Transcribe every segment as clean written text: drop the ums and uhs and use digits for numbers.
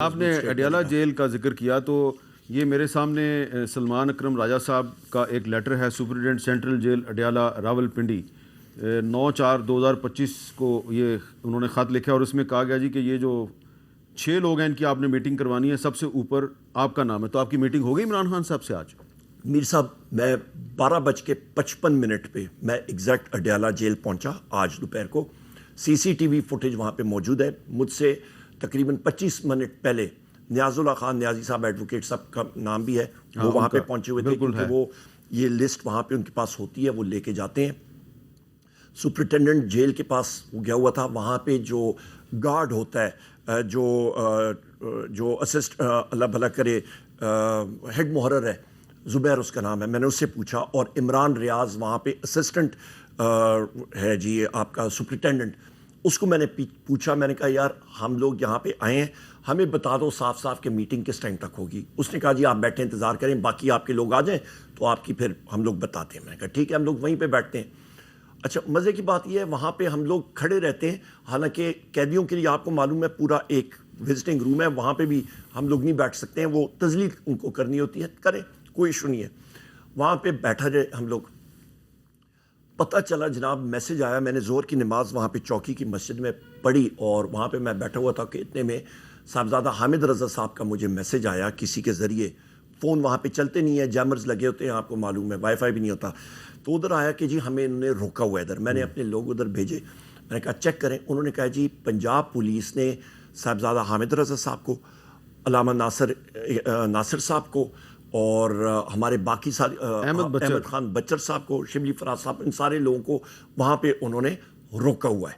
آپ نے اڈیالہ جیل کا ذکر کیا تو یہ میرے سامنے سلمان اکرم راجہ صاحب کا ایک لیٹر ہے superintendent central jail Adiala Rawalpindi 9/4/2025 کو یہ انہوں نے خط لکھا اور اس میں کہا گیا جی کہ یہ جو 6 لوگ ہیں ان کی آپ نے میٹنگ کروانی ہے، سب سے اوپر آپ کا نام ہے۔ تو آپ کی میٹنگ ہو گئی عمران خان صاحب سے آج؟ میر صاحب میں 12:55 پہ میں ایگزیکٹ اڈیالہ جیل پہنچا آج دوپہر کو۔ CCTV فوٹیج وہاں پہ موجود ہے۔ مجھ سے تقریباً 25 منٹ پہلے نیاز اللہ خان نیازی صاحب ایڈوکیٹ صاحب کا نام بھی ہے، وہ وہاں پہ پہنچے ہوئے تھے کیونکہ وہ یہ لسٹ وہاں پہ ان کے پاس ہوتی ہے، وہ لے کے جاتے ہیں۔ سپرنٹینڈنٹ جیل کے پاس وہ گیا ہوا تھا، وہاں پہ جو گارڈ ہوتا ہے جو اسسٹ اللہ بھلا کرے ہیڈ محرر ہے، زبیر اس کا نام ہے، میں نے اس سے پوچھا، اور عمران ریاض وہاں پہ اسسٹنٹ ہے جی آپ کا سپرنٹینڈنٹ، اس کو میں نے پوچھا، میں نے کہا یار ہم لوگ یہاں پہ آئے ہیں، ہمیں بتا دو صاف صاف کہ میٹنگ کس ٹائم تک ہوگی۔ اس نے کہا جی آپ بیٹھے انتظار کریں، باقی آپ کے لوگ آ جائیں تو آپ کی پھر ہم لوگ بتاتے ہیں۔ میں نے کہا ٹھیک ہے، ہم لوگ وہیں پہ بیٹھتے ہیں۔ اچھا مزے کی بات یہ ہے وہاں پہ ہم لوگ کھڑے رہتے ہیں، حالانکہ قیدیوں کے لیے آپ کو معلوم ہے پورا ایک وزٹنگ روم ہے، وہاں پہ بھی ہم لوگ نہیں بیٹھ سکتے ہیں، وہ تزلیل ان کو کرنی ہوتی ہے، کریں کوئی ایشو نہیں ہے۔ وہاں پہ بیٹھا جائے ہم لوگ، پتہ چلا جناب میسج آیا، میں نے زور کی نماز وہاں پہ چوکی کی مسجد میں پڑھی اور وہاں پہ میں بیٹھا ہوا تھا کہ اتنے میں صاحبزادہ حامد رضا صاحب کا مجھے میسج آیا کسی کے ذریعے، فون وہاں پہ چلتے نہیں ہیں، جیمرز لگے ہوتے ہیں آپ کو معلوم ہے، وائی فائی بھی نہیں ہوتا، تو ادھر آیا کہ جی ہمیں انہوں نے روکا ہوا ہے ادھر۔ میں نے اپنے لوگ ادھر بھیجے، میں نے کہا چیک کریں، انہوں نے کہا جی پنجاب پولیس نے صاحبزادہ حامد رضا صاحب کو، علامہ ناصر صاحب کو، اور ہمارے باقی سارے احمد خان بچر صاحب کو، شبلی فراز صاحب، ان سارے لوگوں کو وہاں پہ انہوں نے روکا ہوا ہے۔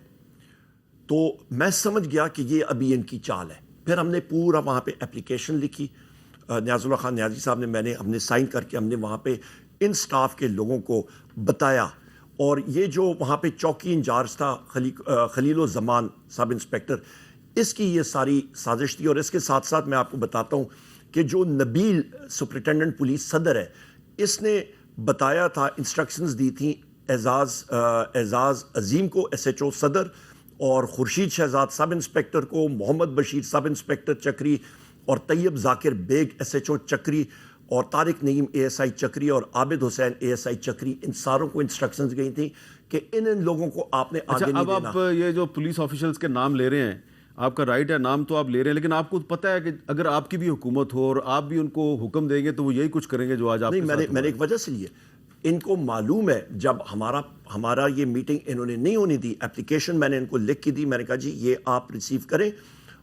تو میں سمجھ گیا کہ یہ ابھی ان کی چال ہے۔ پھر ہم نے پورا وہاں پہ اپلیکیشن لکھی، نیاز اللہ خان نیازی صاحب نے ہم نے سائن کر کے ہم نے وہاں پہ ان سٹاف کے لوگوں کو بتایا، اور یہ جو وہاں پہ چوکی انچارج تھا خلیل الزمان سب انسپیکٹر، اس کی یہ ساری سازش تھی۔ اور اس کے ساتھ ساتھ میں آپ کو بتاتا ہوں کہ جو نبیل سپرنٹینڈنٹ پولیس صدر ہے، اس نے بتایا تھا، انسٹرکشنز دی تھیں اعزاز عظیم کو SHO صدر، اور خورشید شہزاد سب انسپیکٹر کو، محمد بشیر سب انسپیکٹر چکری، اور طیب ذاکر بیگ SHO چکری، اور طارق نعیم ASI چکری، اور عابد حسین ASI چکری، ان ساروں کو انسٹرکشنز گئی تھیں کہ ان لوگوں کو آپ نے آگے نہیں دینا۔ اب آپ یہ جو پولیس آفیشلز کے نام لے رہے ہیں، آپ کا رائٹ ہے، نام تو آپ لے رہے ہیں، لیکن آپ کو پتہ ہے کہ اگر آپ کی بھی حکومت ہو اور آپ بھی ان کو حکم دیں گے تو وہ یہی کچھ کریں گے جو آج آپ کے ساتھ نہیں، میں نے ایک وجہ سے لی ہے، ان کو معلوم ہے جب ہمارا یہ میٹنگ انہوں نے نہیں ہونی دی، اپلیکیشن میں نے ان کو لکھ کے دی، میں نے کہا جی یہ آپ ریسیو کریں،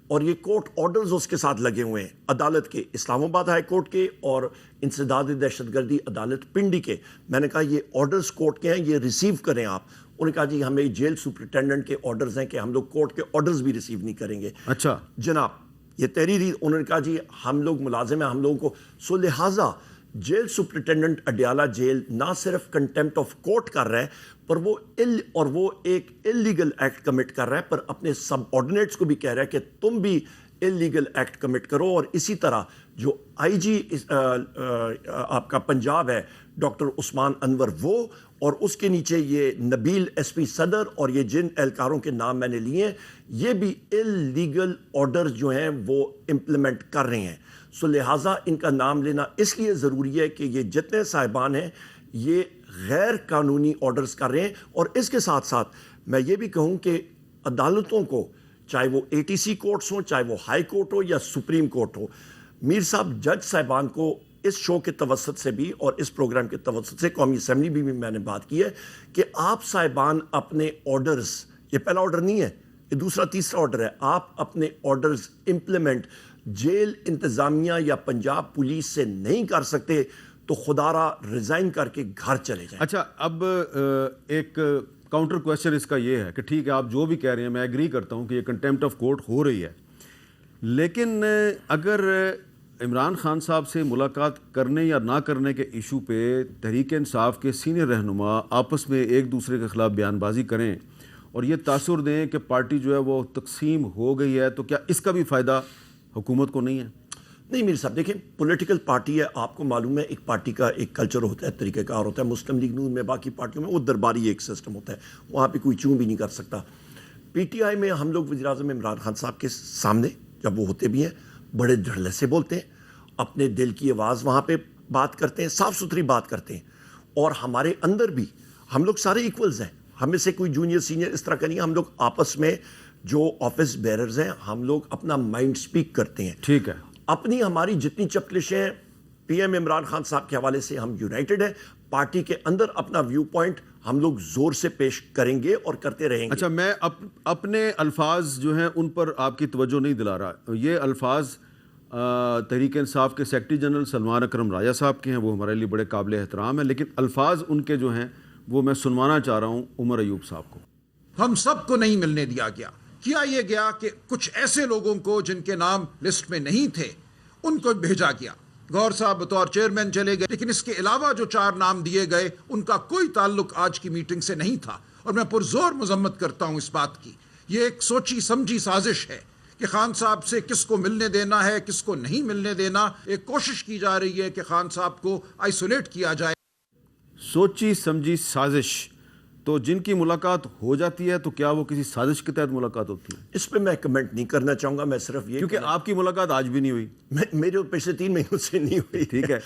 اور یہ کورٹ آرڈرز اس کے ساتھ لگے ہوئے ہیں عدالت کے، اسلام آباد ہائی کورٹ کے اور انسداد دہشت گردی عدالت پنڈی کے۔ میں نے کہا یہ آرڈرز کورٹ کے ہیں، یہ ریسیو کریں آپ۔ انہوں نے کہا جی ہمیں جیل سپرنٹینڈنٹ کے آرڈرز ہیں کہ ہم لوگ کورٹ کے آرڈرز بھی ریسیو نہیں کریں گے۔ اچھا جناب یہ تحریری، انہوں نے کہا جی ہم لوگ ملازم ہیں، ہم لوگوں کو، سو لہٰذا جیل سپرنٹینڈنٹ اڈیالہ جیل نہ صرف کنٹیمپٹ آف کورٹ کر رہا ہے، پر وہ ایک اللیگل ایکٹ کمٹ کر رہا ہے، پر اپنے سب آرڈینیٹس کو بھی کہہ رہا ہے کہ تم بھی اللیگل ایکٹ کمٹ کرو۔ اور اسی طرح جو IG آپ کا پنجاب ہے ڈاکٹر عثمان انور، وہ، اور اس کے نیچے یہ نبیل SP صدر، اور یہ جن اہلکاروں کے نام میں نے لیے ہیں، یہ بھی اللیگل آرڈرز جو ہیں وہ امپلیمنٹ کر رہے ہیں۔ سو لہٰذا ان کا نام لینا اس لیے ضروری ہے کہ یہ جتنے صاحبان ہیں یہ غیر قانونی آرڈرز کر رہے ہیں۔ اور اس کے ساتھ ساتھ میں یہ بھی کہوں کہ عدالتوں کو، چاہے وہ ATC کورٹس ہوں، چاہے وہ ہائی کورٹ ہو یا سپریم کورٹ ہو، میر صاحب جج صاحبان کو اس شو کے توسط سے بھی اور اس پروگرام کے توسط سے، قومی اسمبلی بھی میں نے بات کی ہے کہ آپ صاحبان اپنے آرڈرز، یہ پہلا آرڈر نہیں ہے، یہ دوسرا تیسرا آرڈر ہے، آپ اپنے آرڈرز امپلیمنٹ جیل انتظامیہ یا پنجاب پولیس سے نہیں کر سکتے تو خدا را ریزائن کر کے گھر چلے جائیں۔ اچھا اب ایک کاؤنٹر کویسچن اس کا یہ ہے کہ ٹھیک ہے آپ جو بھی کہہ رہے ہیں میں ایگری کرتا ہوں کہ یہ کنٹیمپٹ آف کورٹ ہو رہی ہے، لیکن اگر عمران خان صاحب سے ملاقات کرنے یا نہ کرنے کے ایشو پہ تحریک انصاف کے سینئر رہنما آپس میں ایک دوسرے کے خلاف بیان بازی کریں اور یہ تاثر دیں کہ پارٹی جو ہے وہ تقسیم ہو گئی ہے، تو کیا اس کا بھی فائدہ حکومت کو نہیں ہے؟ نہیں میر صاحب دیکھیں، پولیٹیکل پارٹی ہے، آپ کو معلوم ہے ایک پارٹی کا ایک کلچر ہوتا ہے، طریقہ کار ہوتا ہے۔ مسلم لیگ نون میں، باقی پارٹیوں میں وہ درباری ایک سسٹم ہوتا ہے، وہاں پہ کوئی چوں بھی نہیں کر سکتا۔ PTI میں ہم لوگ وزیر اعظم عمران خان صاحب کے سامنے جب وہ ہوتے بھی ہیں، بڑے دھڑلے سے بولتے ہیں, اپنے دل کی آواز وہاں پہ بات کرتے ہیں, صاف ستھری بات کرتے ہیں. اور ہمارے اندر بھی ہم لوگ سارے ایکولز ہیں, ہمیں سے کوئی جونیئر سینئر اس طرح کا نہیں ہے. ہم لوگ آپس میں جو آفس بیررز ہیں ہم لوگ اپنا مائنڈ سپیک کرتے ہیں. ٹھیک ہے, اپنی ہماری جتنی چپکلشیں ہیں پی ایم عمران خان صاحب کے حوالے سے ہم یونائٹڈ ہیں. پارٹی کے اندر اپنا ویو پوائنٹ ہم لوگ زور سے پیش کریں گے اور کرتے رہیں گے. اچھا, میں اپنے الفاظ جو ہیں ان پر آپ کی توجہ نہیں دلا رہا. یہ الفاظ تحریک انصاف کے سیکرٹری جنرل سلمان اکرم راجہ صاحب کے ہیں, وہ ہمارے لیے بڑے قابل احترام ہیں, لیکن الفاظ ان کے جو ہیں وہ میں سنوانا چاہ رہا ہوں عمر ایوب صاحب کو. ہم سب کو نہیں ملنے دیا گیا. کیا یہ گیا کہ کچھ ایسے لوگوں کو جن کے نام لسٹ میں نہیں تھے ان کو بھیجا گیا. گور صاحب بطور چیئرمین چلے گئے, لیکن اس کے علاوہ جو 4 نام دیے گئے ان کا کوئی تعلق آج کی میٹنگ سے نہیں تھا. اور میں پرزور مذمت کرتا ہوں اس بات کی. یہ ایک سوچی سمجھی سازش ہے کہ خان صاحب سے کس کو ملنے دینا ہے کس کو نہیں ملنے دینا. ایک کوشش کی جا رہی ہے کہ خان صاحب کو آئسولیٹ کیا جائے. سوچی سمجھی سازش, تو جن کی ملاقات ہو جاتی ہے تو کیا وہ کسی سازش کے تحت ملاقات ہوتی ہے؟ اس پہ میں کمنٹ نہیں کرنا چاہوں گا. میں صرف یہ, کیونکہ آپ کی ملاقات آج بھی نہیں ہوئی, میرے پچھلے 3 مہینوں سے نہیں ہوئی. ٹھیک ہے,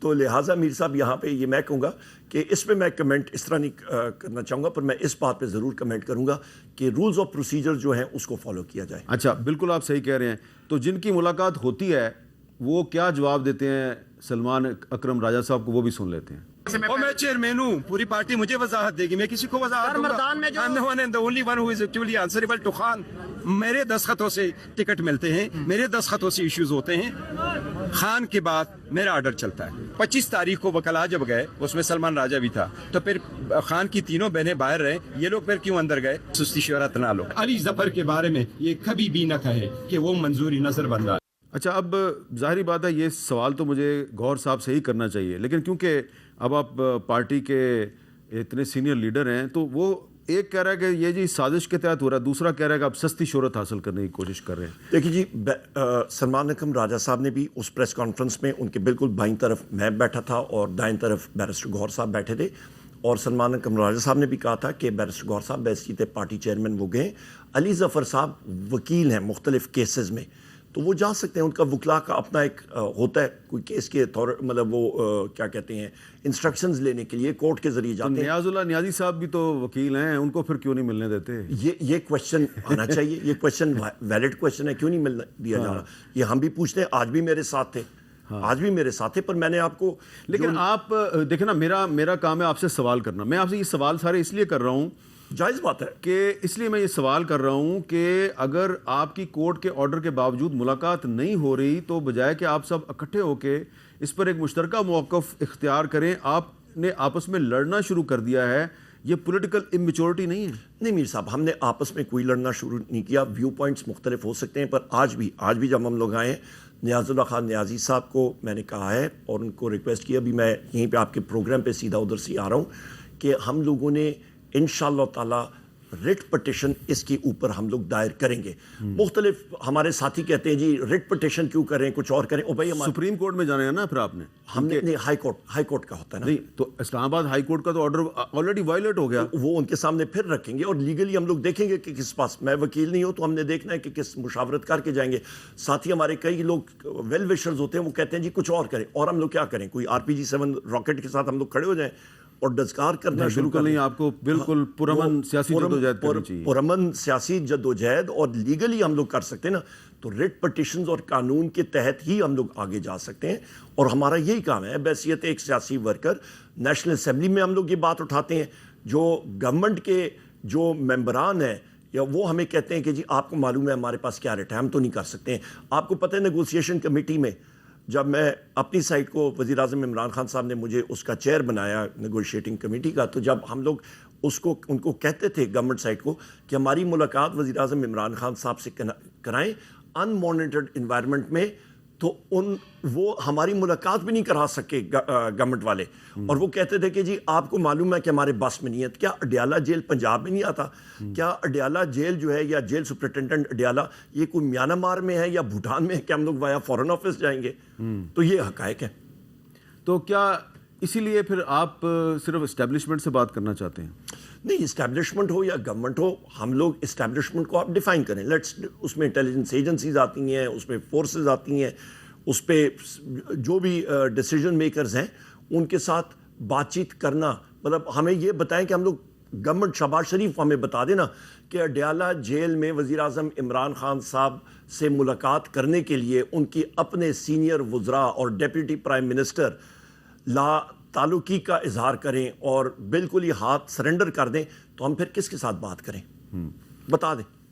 تو لہٰذا میر صاحب یہاں پہ یہ میں کہوں گا کہ اس پہ میں کمنٹ اس طرح نہیں کرنا چاہوں گا, پر میں اس بات پہ ضرور کمنٹ کروں گا کہ رولز آف پروسیجر جو ہیں اس کو فالو کیا جائے. اچھا, بالکل آپ صحیح کہہ رہے ہیں. تو جن کی ملاقات ہوتی ہے وہ کیا جواب دیتے ہیں سلمان اکرم راجہ صاحب کو, وہ بھی سن لیتے ہیں. اور میں چیئرمین ہوں, پوری پارٹی مجھے وضاحت دے گی, میں کسی کو وضاحت دوں گا. I'm the one and the only one who is actually answerable to Khan. میرے دستخطوں سے ٹکٹ ملتے ہیں, میرے دستخطوں سے ایشوز ہوتے ہیں. خان کے بعد میرا آرڈر چلتا ہے. 25 تاریخ کو وکلا جب گئے اس میں سلمان راجہ بھی تھا, تو پھر خان کی تینوں بہنیں باہر رہے, یہ لوگ پھر کیوں اندر گئے؟ سستی شہرت نہ لو. علی ظفر کے بارے میں یہ کبھی بھی نہ کہے کہ وہ منظوری نظر بندہ. اچھا, اب ظاہری بات ہے یہ سوال تو مجھے گور صاحب سے ہی کرنا چاہیے, لیکن کیونکہ اب آپ پارٹی کے اتنے سینئر لیڈر ہیں تو وہ ایک کہہ رہا ہے کہ یہ جی سازش کے تحت ہو رہا ہے, دوسرا کہہ رہا ہے کہ آپ سستی شہرت حاصل کرنے کی کوشش کر رہے ہیں. دیکھیے جی, سلمان اکرم راجہ صاحب نے بھی اس پریس کانفرنس میں ان کے بالکل بائیں طرف میں بیٹھا تھا اور دائیں طرف بیرسٹر گور صاحب بیٹھے تھے, اور سلمان اکرم راجہ صاحب نے بھی کہا تھا کہ بیرسٹر گور صاحب بحیثیت پارٹی چیئرمین وہ گئے. علی ظفر صاحب وکیل ہیں مختلف کیسز میں, تو وہ جا سکتے ہیں. ان کا وکلا کا اپنا ایک ہوتا ہے, کوئی کیس کے مطلب وہ کیا کہتے ہیں انسٹرکشنز لینے کے لیے کورٹ کے ذریعے جاتے ہیں. نیاز اللہ نیازی صاحب بھی تو وکیل ہیں, ان کو پھر کیوں نہیں ملنے دیتے؟ یہ کویشچن آنا چاہیے, یہ کویشچن ویلڈ کویشچن ہے, کیوں نہیں ملنے دیا جا رہا؟ یہ ہم بھی پوچھتے ہیں, آج بھی میرے ساتھ تھے, آج بھی میرے ساتھ تھے. پر میں نے آپ کو, لیکن آپ دیکھیں نا, میرا کام ہے آپ سے سوال کرنا. میں آپ سے یہ سوال سارے اس لیے کر رہا ہوں, جائز بات ہے کہ اس لیے میں یہ سوال کر رہا ہوں کہ اگر آپ کی کورٹ کے آرڈر کے باوجود ملاقات نہیں ہو رہی تو بجائے کہ آپ سب اکٹھے ہو کے اس پر ایک مشترکہ موقف اختیار کریں, آپ نے آپس میں لڑنا شروع کر دیا ہے. یہ پولیٹیکل اممیچورٹی نہیں ہے؟ نہیں میر صاحب, ہم نے آپس میں کوئی لڑنا شروع نہیں کیا. ویو پوائنٹس مختلف ہو سکتے ہیں, پر آج بھی جب ہم لوگ آئے ہیں, نیاز اللہ خان نیازی صاحب کو میں نے کہا ہے اور ان کو ریکویسٹ کیا, ابھی میں یہیں پہ آپ کے پروگرام پہ سیدھا ادھر سے آ رہا ہوں, کہ ہم لوگوں نے انشاءاللہ تعالی ریٹ پٹیشن اس کے اوپر ہم لوگ دائر کریں گے. مختلف ہمارے ساتھی کہتے ہیں جی ریٹ پٹیشن کیوں کریں, کچھ اور کریں. او بھائی سپریم کورٹ میں جانا ہے نا پھر آپ نے, ہم نے نہیں, ہائی کورٹ کا ہوتا ہے نا. نہیں تو اسلام آباد ہائی کورٹ کا تو آرڈر آلریڈی وائلیٹ ہو گیا, وہ ان کے سامنے پھر رکھیں گے اور لیگلی ہم لوگ دیکھیں گے کہ کس پاس. میں وکیل نہیں ہوں تو ہم نے دیکھنا ہے کہ کس مشاورت کر کے جائیں گے. ساتھی ہمارے کئی لوگ ویل وشرز ہوتے ہیں, وہ کہتے ہیں جی کچھ اور کریں, اور ہم لوگ کیا کریں؟ کوئی RPG-7 راکٹ کے ساتھ ہم لوگ کھڑے ہو جائیں اور ڈزکار کرنا شروع کر دیں؟ آپ کو بالکل پرامن سیاسی جدوجہد کرنی چاہیے. پرامن سیاسی جدوجہد اور لیگلی ہم لوگ کر سکتے ہیں نا, تو ریٹ پٹیشنز اور قانون کے تحت ہی ہم لوگ آگے جا سکتے ہیں. اور ہمارا یہی کام ہے بحیثیت ایک سیاسی ورکر. نیشنل اسمبلی میں ہم لوگ یہ بات اٹھاتے ہیں, جو گورنمنٹ کے جو ممبران ہیں یا وہ ہمیں کہتے ہیں کہ جی آپ کو معلوم ہے ہمارے پاس کیا ریٹ ہے, ہم تو نہیں کر سکتے ہیں. آپ کو پتہ ہے نیگوسیشن کمیٹی میں جب میں اپنی سائٹ کو, وزیر اعظم عمران خان صاحب نے مجھے اس کا چیئر بنایا نیگوشیٹنگ کمیٹی کا, تو جب ہم لوگ ان کو کہتے تھے گورنمنٹ سائٹ کو کہ ہماری ملاقات وزیر اعظم عمران خان صاحب سے کرائیں ان مانیٹرڈ انوائرمنٹ میں, تو وہ ہماری ملاقات بھی نہیں کرا سکے گورنمنٹ والے. اور وہ کہتے تھے کہ جی آپ کو معلوم ہے کہ ہمارے بس میں نہیں ہے. کیا اڈیالہ جیل پنجاب میں نہیں آتا؟ کیا اڈیالہ جیل جو ہے یا جیل سپرنٹینڈنٹ اڈیالہ یہ کوئی میانمار میں ہے یا بھوٹان میں ہے کہ ہم لوگ وایا فورن آفس جائیں گے؟ تو یہ حقائق ہے. تو کیا اسی لیے پھر آپ صرف اسٹیبلشمنٹ سے بات کرنا چاہتے ہیں؟ نہیں اسٹیبلشمنٹ ہو یا گورنمنٹ ہو, ہم لوگ اسٹیبلشمنٹ کو آپ ڈیفائن کریں. لیٹس اس میں انٹیلیجنس ایجنسیز آتی ہیں, اس میں فورسز آتی ہیں, اس پہ جو بھی ڈیسیجن میکرز ہیں ان کے ساتھ بات چیت کرنا. مطلب ہمیں یہ بتائیں کہ ہم لوگ گورنمنٹ, شہباز شریف ہمیں بتا دینا کہ اڈیالہ جیل میں وزیر اعظم عمران خان صاحب سے ملاقات کرنے کے لیے ان کی اپنے سینئر وزراء اور ڈیپٹی پرائم منسٹر لا تعلقی کا اظہار کریں اور بالکل ہی ہاتھ سرنڈر کر دیں, تو ہم پھر کس کے ساتھ بات کریں؟ بتا دیں.